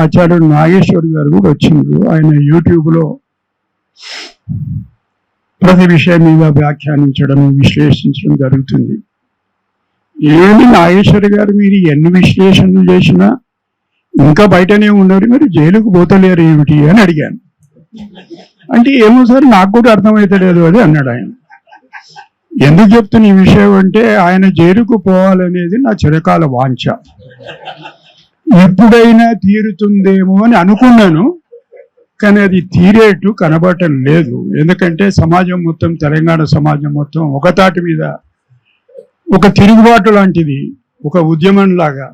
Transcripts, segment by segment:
ఆచార్యుడు నాగేశ్వర్ గారు కూడా వచ్చిండ్రు. ఆయన యూట్యూబ్లో ప్రతి విషయం మీద వ్యాఖ్యానించడం, విశ్లేషించడం జరుగుతుంది. ఏమి నాగేశ్వర్ గారు, మీరు ఎన్ని విశ్లేషణలు చేసినా ఇంకా బయటనే ఉన్నారు, మరి జైలుకు పోతలేరు ఏమిటి అని అడిగాను. అంటే ఏమో సార్, నాకు కూడా అర్థమవుతలేదు అది అన్నాడు ఆయన. ఎందుకు చెప్తున్న ఈ విషయం అంటే, ఆయన జైలుకు పోవాలనేది నా చిరకాల వాంఛ. ఎప్పుడైనా తీరుతుందేమో అని అనుకున్నాను, కానీ అది తీరేట్టు కనబడటం లేదు. ఎందుకంటే సమాజం మొత్తం, తెలంగాణ సమాజం మొత్తం ఒకతాటి మీద ఒక తిరుగుబాటు లాంటిది, ఒక ఉద్యమం లాగా.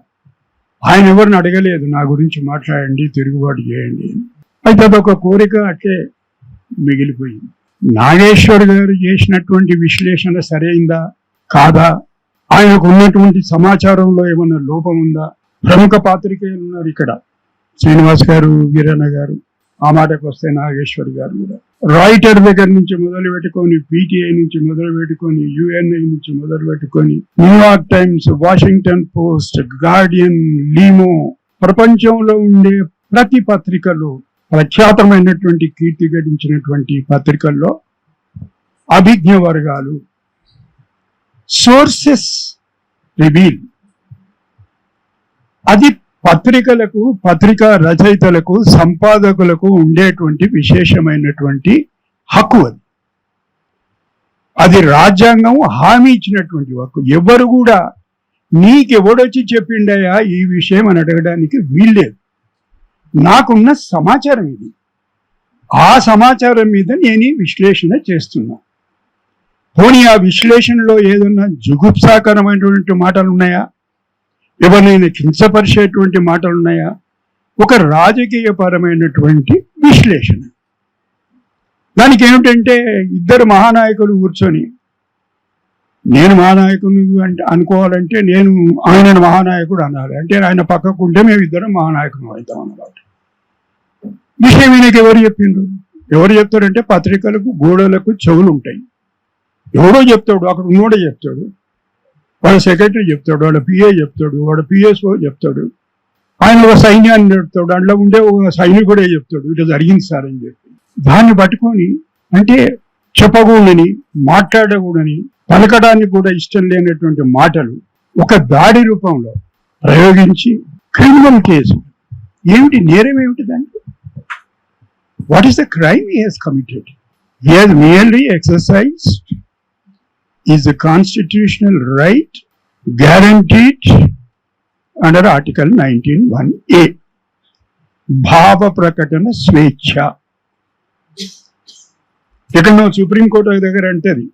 ఆయన ఎవరిని అడగలేదు నా గురించి మాట్లాడండి, తిరుగుబాటు చేయండి. అయితే అదొక కోరిక అట్లే మిగిలిపోయింది. నాగేశ్వర్ గారు చేసినటువంటి విశ్లేషణ సరైందా కాదా, ఆయనకు ఉన్నటువంటి సమాచారంలో ఏమన్నా లోపం ఉందా? ప్రముఖ పాత్రికేయులు ఉన్నారు ఇక్కడ, శ్రీనివాస్ గారు, వీరన్న గారు, ఆ మాటకు వస్తే నాగేశ్వర్ గారు కూడా. రాయిటర్ దగ్గర నుంచి మొదలు పెట్టుకొని, పీటీఐ నుంచి మొదలు పెట్టుకొని, యుఎన్ఐ నుంచి మొదలు పెట్టుకొని, New York times, Washington post, Guardian, లీమో, ప్రపంచంలో ఉండే ప్రతి పత్రికలు, ప్రఖ్యాతమైనటువంటి కీర్తి గడించినటువంటి పత్రికల్లో అభిజ్ఞ వర్గాలు, సోర్సెస్ రివీల్, అది పత్రికలకు, పత్రికా రచయితలకు, సంపాదకులకు ఉండేటువంటి విశేషమైనటువంటి హక్కు. అది రాజ్యాంగం హామీ ఇచ్చినటువంటి హక్కు. ఎవరు కూడా నీకెవడొచ్చి చెప్పిండయా ఈ విషయం అని అడగడానికి వీల్లేదు. నాకున్న సమాచారం ఇది, ఆ సమాచారం మీద నేను విశ్లేషణ చేస్తున్నా. పోనీ ఆ విశ్లేషణలో ఏదన్నా జుగుప్సాకరమైనటువంటి మాటలు ఉన్నాయా, ఎవరినైనా కించపరిచేటువంటి మాటలు ఉన్నాయా? ఒక రాజకీయ పరమైనటువంటి విశ్లేషణ. దానికి ఏమిటంటే, ఇద్దరు మహానాయకులు కూర్చొని, నేను మహానాయకుని అంటే అనుకోవాలంటే నేను ఆయనను మహానాయకుడు అనాలి, అంటే ఆయన పక్కకుంటే మేము ఇద్దరం మహానాయకులు అవుతాం అన్నమాట. విషయం ఈయనకి ఎవరు చెప్పిండ్రు? ఎవరు చెప్తారంటే, పత్రికలకు గోడలకు చెవులు ఉంటాయి. ఎవడో చెప్తాడు, అక్కడ ఉన్నోడే చెప్తాడు, వాళ్ళ సెక్రటరీ చెప్తాడు, వాళ్ళ పిఏ చెప్తాడు, వాళ్ళ పిఎస్ఓ చెప్తాడు, ఆయన ఒక సైన్యాన్ని నడుపుతాడు, అందులో ఉండే ఒక సైనికుడే చెప్తాడు ఇట్లా జరిగింది సార్ అని చెప్పి. దాన్ని పట్టుకొని, అంటే చెప్పకూడని, మాట్లాడకూడని, పలకడానికి కూడా ఇష్టం లేనటువంటి మాటలు ఒక దాడి రూపంలో ప్రయోగించి క్రిమినల్ కేసు. ఏమిటి నేరం, ఏమిటి దానికి? What is the crime he has committed? He has merely exercised is a constitutional right guaranteed under Article 19(1)(a) భావ ప్రకటన స్వేచ్ఛ. ఎక్కడో సుప్రీంకోర్టు దగ్గర అంటది,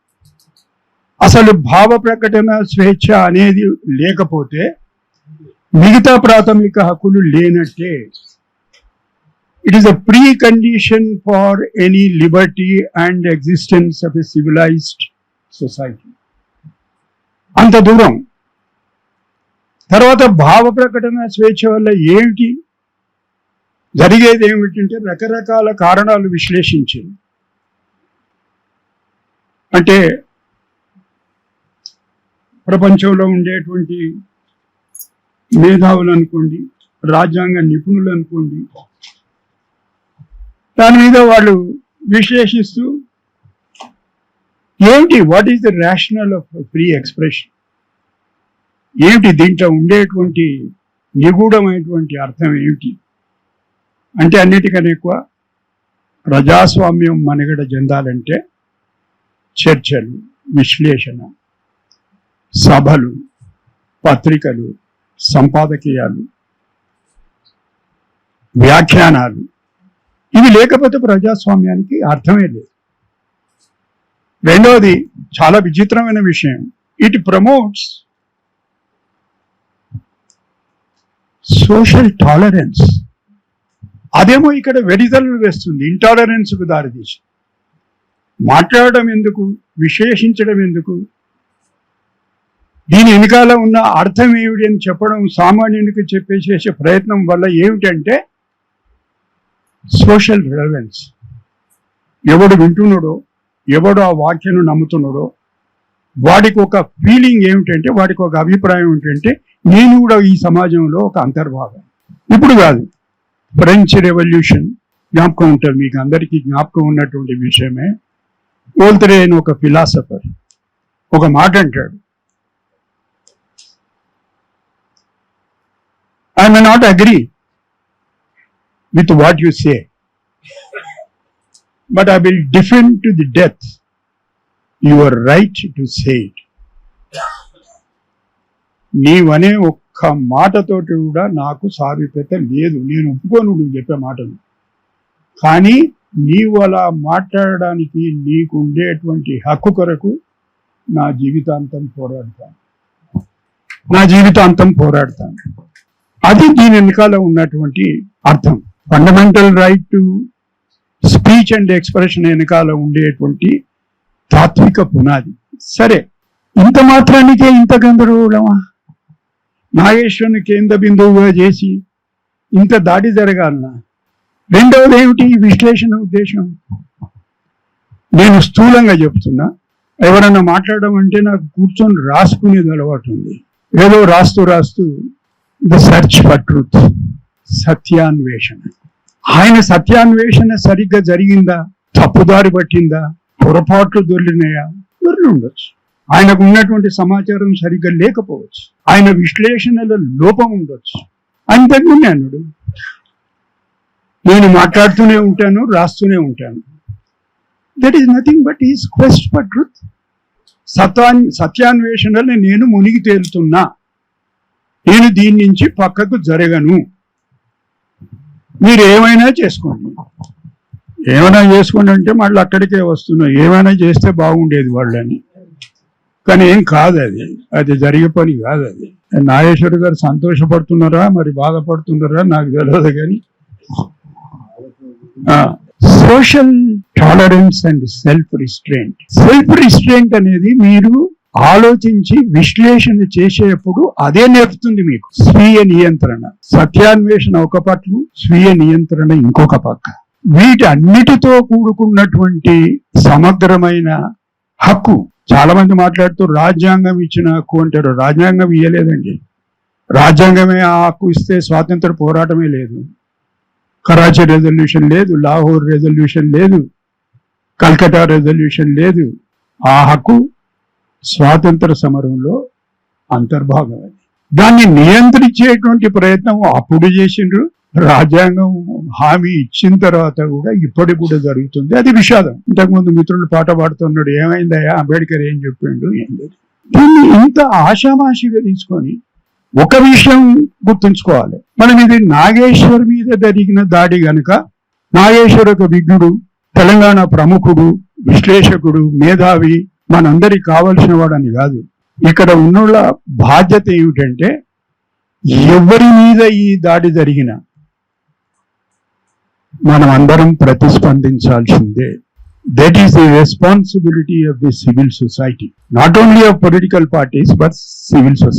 అసలు భావ ప్రకటన స్వేచ్ఛ అనేది లేకపోతే మిగతా ప్రాథమిక హక్కులు లేనట్టే. It is a precondition for any liberty and existence of a civilized society. అంత దూరం. తర్వాత భావ ప్రకటన స్వేచ్ఛ వల్ల ఏమిటి జరిగేది? ఏమిటంటే రకరకాల కారణాలు విశ్లేషించింది. అంటే ప్రపంచంలో ఉండేటువంటి మేధావులు అనుకోండి, రాజ్యాంగ నిపుణులు అనుకోండి, దాని మీద వాళ్ళు విశ్లేషిస్తూ ఏమిటి, what is the rational of free expression, ఏమిటి దీంట్లో ఉండేటువంటి నిగూఢమైనటువంటి అర్థం ఏమిటి అంటే, అన్నిటికన్నా ఎక్కువ ప్రజాస్వామ్యం మనుగడ చెందాలంటే చర్చలు, విశ్లేషణ, సభలు, పత్రికలు, సంపాదకీయాలు, వ్యాఖ్యానాలు, ఇవి లేకపోతే ప్రజాస్వామ్యానికి అర్థమే లేదు. రెండవది చాలా విచిత్రమైన విషయం, ఇట్ ప్రమోట్స్ సోషల్ టాలరెన్స్. అదేమో ఇక్కడ వెడితలు వేస్తుంది, ఇంటాలరెన్స్కు దారితీసి. మాట్లాడడం ఎందుకు, విశ్లేషించడం ఎందుకు, దీని వెనకాల ఉన్న అర్థం ఏమిటి అని చెప్పడం సామాన్యునికి చెప్పేసేసే ప్రయత్నం వల్ల ఏమిటంటే సోషల్ రిలవెన్స్. ఎవడు వింటున్నాడో, ఎవడు ఆ వాక్యను నమ్ముతున్నాడో వాడికి ఒక ఫీలింగ్ ఏమిటంటే, వాడికి ఒక అభిప్రాయం ఏమిటంటే, నేను కూడా ఈ సమాజంలో ఒక అంతర్భాగం. ఇప్పుడు కాదు, ఫ్రెంచ్ రెవల్యూషన్ జ్ఞాపకం ఉంటుంది, మీకు అందరికీ జ్ఞాపకం ఉన్నటువంటి విషయమే. ఓల్తరే అని ఒక ఫిలాసఫర్ ఒక మాట అంటాడు, I may not agree with what you say, but I will defend to the death your right to say it. నీవనే ఒక్క మాటతోటి కూడా నాకు సారూప్యత లేదు, నేను ఒప్పుకోను నువ్వు చెప్పే మాటలు. కానీ నీవు అలా మాట్లాడడానికి నీకు ఉండేటువంటి హక్కు కొరకు నా జీవితాంతం పోరాడతాను. అది దీని వెనకాల ఉన్నటువంటి అర్థం. Fundamental right to speech and expression వెనకాల ఉండేటువంటి తాత్విక పునాది. సరే, ఇంత మాత్రానికే ఇంత గందరగోళమా? నాగేశ్వరుని కేంద్ర బిందువుగా చేసి ఇంత దాడి జరగాలనా? రెండవది ఏమిటి విశ్లేషణ ఉద్దేశం? నేను స్థూలంగా చెప్తున్నా, ఎవరన్నా మాట్లాడడం అంటే నాకు కూర్చొని రాసుకునేది అలవాటు ఉంది. ఏదో రాస్తూ ద సర్చ్ ఫర్ ట్రూత్, సత్యాన్వేషణ. ఆయన సత్యాన్వేషణ సరిగ్గా జరిగిందా, తప్పుదారి పట్టిందా, పొరపాట్లు దొర్లినాయా? దొర్లి ఉండొచ్చు. ఆయనకు ఉన్నటువంటి సమాచారం సరిగ్గా లేకపోవచ్చు, ఆయన విశ్లేషణలో లోపం ఉండొచ్చు. ఆయన తగ్గునే అన్నాడు, నేను మాట్లాడుతూనే ఉంటాను, రాస్తూనే ఉంటాను. That is nothing but is quest for truth. సత్యాన్వేషణలో నేను మునిగి తేలుతున్నా, నేను దీని నుంచి పక్కకు జరగను. మీరు ఏమైనా చేసుకోండి అంటే మళ్ళీ అక్కడికే వస్తున్నాం, ఏమైనా చేస్తే బాగుండేది వాళ్ళని. కానీ ఏం కాదు, అది జరిగే పని కాదు. అది నాగేశ్వర్ గారు సంతోషపడుతున్నారా మరి బాధపడుతున్నారా నాకు తెలియదు. కానీ social tolerance and self restraint అనేది మీరు ఆలోచించి విశ్లేషణ చేసేటప్పుడు అదే నేర్పుతుంది మీకు. స్వీయ నియంత్రణ, సత్యాన్వేషణ ఒక పట్ల, స్వీయ నియంత్రణ ఇంకొక పక్క. వీటి అన్నిటితో కూడుకున్నటువంటి సమగ్రమైన హక్కు. చాలా మంది మాట్లాడుతూ రాజ్యాంగం ఇచ్చిన హక్కు అంటారు. రాజ్యాంగం ఇయ్యలేదండి. రాజ్యాంగమే ఆ హక్కు ఇస్తే స్వాతంత్ర పోరాటమే లేదు. కరాచీ రెజల్యూషన్ లేదు, లాహోర్ రెజల్యూషన్ లేదు, కల్కటా రెజల్యూషన్ లేదు. ఆ హక్కు స్వాతంత్ర సమరంలో అంతర్భాగం. దాన్ని నియంత్రించేటువంటి ప్రయత్నం అప్పుడు చేసిండ్రు. రాజ్యాంగం హామీ ఇచ్చిన తర్వాత కూడా ఇప్పటికి కూడా జరుగుతుంది. అది విషాదం. ఇంతకుముందు మిత్రులు పాట పాడుతున్నాడు, ఏమైందయ్యా అంబేద్కర్ ఏం చెప్పిండు, ఏం లేదు. దీన్ని ఇంత ఆషామాషిగా తీసుకొని ఒక విషయం గుర్తుంచుకోవాలి, మనం ఇది నాగేశ్వర్ మీద జరిగిన దాడి గనుక నాగేశ్వర్ ఒక విజ్ఞుడు, తెలంగాణ ప్రముఖుడు, విశ్లేషకుడు, మేధావి, మనందరికి కావలసిన వాడని కాదు. ఇక్కడ ఉన్న బాధ్యత ఏమిటంటే ఎవరి మీద ఈ దాడి జరిగినా మనం అందరం ప్రతిస్పందించాల్సిందే. That is the responsibility of the civil society, not only of political parties but civil society.